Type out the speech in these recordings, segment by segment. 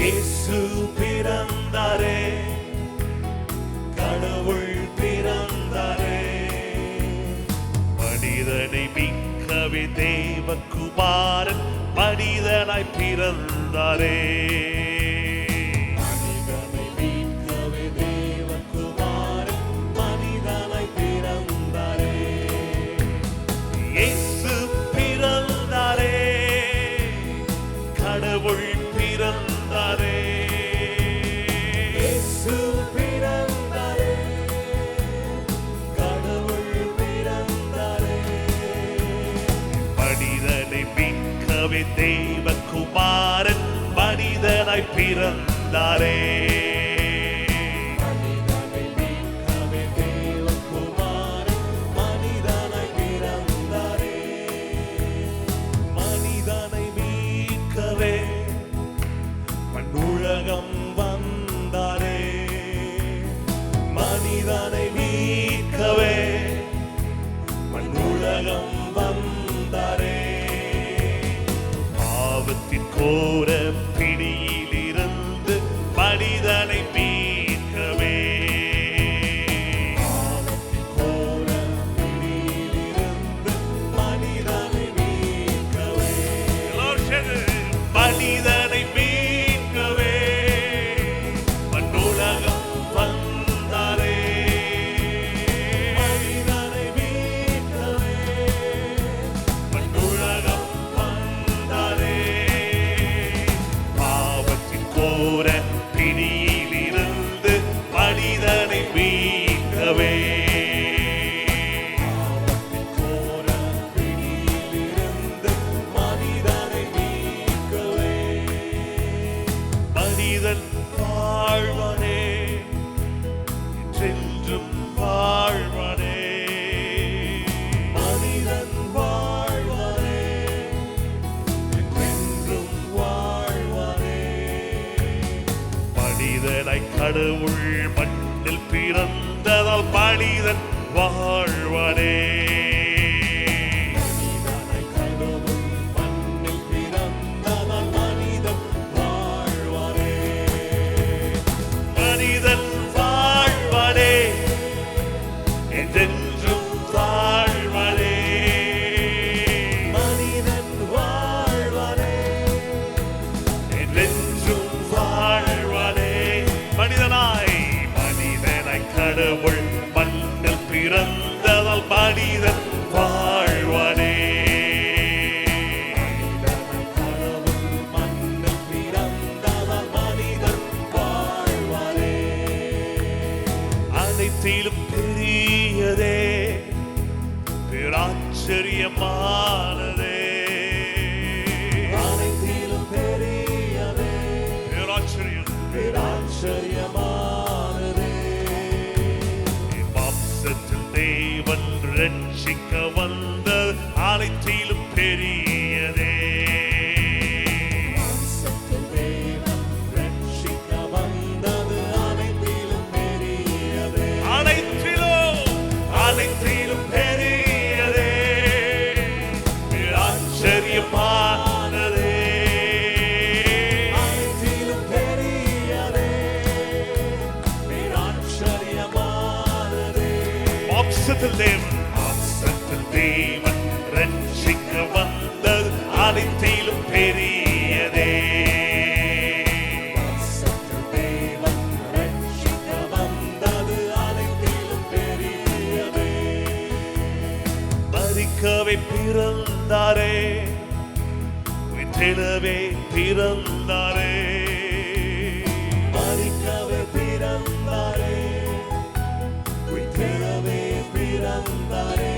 இயேசு பிறந்தாரே, கடவுள் பிறந்தாரே, மனிதனை மீட்கவே தேவகுமாரன் மனிதனாய் பிறந்தாரே. மனிதனை மீட்கவே தேவகுமாரன் மனிதனாய் பிறந்தாரே. இயேசு பிறந்தாரே, கடவுள் பிறந்தாரே. இயேசு பிறந்தாரே, கடவுள் பிறந்தாரே, மனிதனை மீட்கவே தேவகுமாரன் மனிதனாய் பிறந்தாரே. மனிதனை மீட்கவே தேவகுமாரன் மனிதனாய் பிறந்தாரே. மனிதனை மீட்கவே மண்ணுலகம் வந்தாரே. மனிதனை மீட்கவே மண்ணுலகம் வந்தாரே. பாவத்தின் கோர பிடியிலிருந்து மனிதனை மீட்கவே. பாவத்தின் கோர பிடியிலிருந்து மனிதனை மீட்கவே. மனிதனை மீட்கவே மண்ணுலகம் வந்தாரே. மனிதனை மீட்கவே மண்ணுலகம் வந்தாரே. பாவத்தின் கோர பிடியிலிருந்து மனிதனை மீட்கவே. பாவத்தின் கோர பிடியிலிருந்து மனிதனை மீட்கவே. மனிதன் வாழ்வனே, என்றென்றும் வாழ்வனே. மனிதன் வாழ்வனே, என்றென்றும் வாழ்வனே. மனிதனாய் கடவுள் மண்ணில் பிறந்ததால் மனிதன் வாழ்வனே. மனிதனாய் கடவுள் மண்ணில் பிறந்ததால் மனிதன் வாழ்வனே. மனிதன் வாழ்வனே, என்றென்றும் வாழ்வனே. மனிதன் வாழ்வனே, என்றென்றும் வாழ்வனே. மனிதனாய் கடவுள் மண்ணில் பிறந்ததால் மனிதன் வாழ்வனே. மனிதனாய் கடவுள் மண்ணில் பிறந்ததால் மனிதன் வாழ்வனே. அனைத்திலும் பெரியதே, பேராச்சரியமானதே. அனைத்திலும் பெரியதே, பேராச்சரியமானதே. மாம்சத்தில் தேவன் ரட்சிக்க வந்த அனைத்திலும் பெரியதே. மாம்சத்தில் தேவன் ரட்சிக்க வந்தது அனைத்திலும் பெரியதே. அனைத்திலும் பெரியதே, ஆச்சரியமானதே. அனைத்திலும் பெரியதே, ஆச்சரியமானதே. மாம்சத்தில் தேவன் ரட்சிக்க வந்தது அனைத்திலும் பெரியதே. மாம்சத்தில் தேவன் ரட்சிக்க வந்தது அனைத்திலும் பெரியதே. மரிக்கவே பிறந்தாரே, உயிர்த்தெழவே பிறந்தாரே. மரிக்கவே பிறந்தாரே, உயிர்த்தெழவே பிறந்தாரே.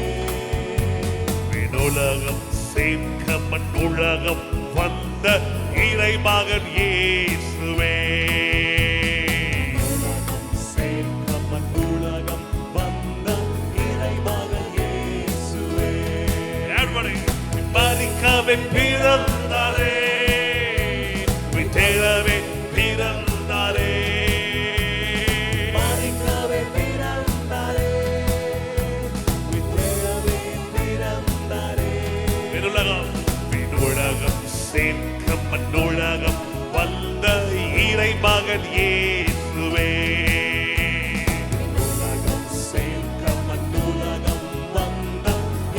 விண்ணுலகம் சேர்க்க மண்ணுலகம் வந்த இறைமகன் இயேசுவே. விண்ணுலகம் சேர்க்க மண்ணுலகம் வந்த இறைமகன் இயேசுவே. மரிக்கவே பிறந்தாரே, உயிர்த்தெழவே பிறந்தாரே. மரிக்கவே பிறந்தாரே, உயிர்த்தெழவே பிறந்தாரே. விண்ணுலகம் சேர்க்க மண்ணுலகம் வந்த மகன் இயேசுவே. உலகம் சேர்க்க மண்ணுலகம் வந்த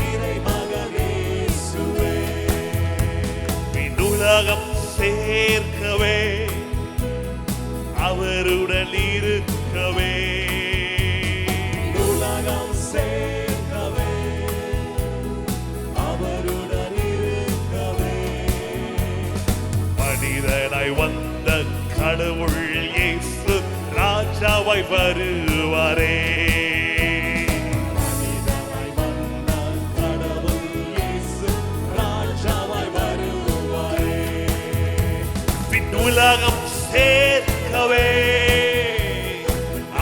இறைமகன் இயேசுவே. விண்ணுலகம் சேர்க்கவே அவருடன் இருக்கவே. உலகம் சேர்க்கவே அவருடன் இருக்கவே. மனிதனாய் வந்த கடவுள் இயேசு ராஜாவாய் வருவாரே. மனிதனாய் வந்த கடவுள் இயேசு ராஜாவாய் வருவாரே. விண்ணுலகம் சேர்க்கவே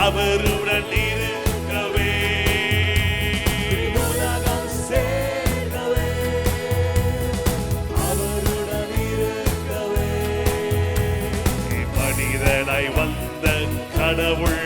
அவருடன் இருக்கவே. உலகம் சேர்க்கவே அவருடன் இருக்கவே. மனிதனாய் வந்த கடவுள்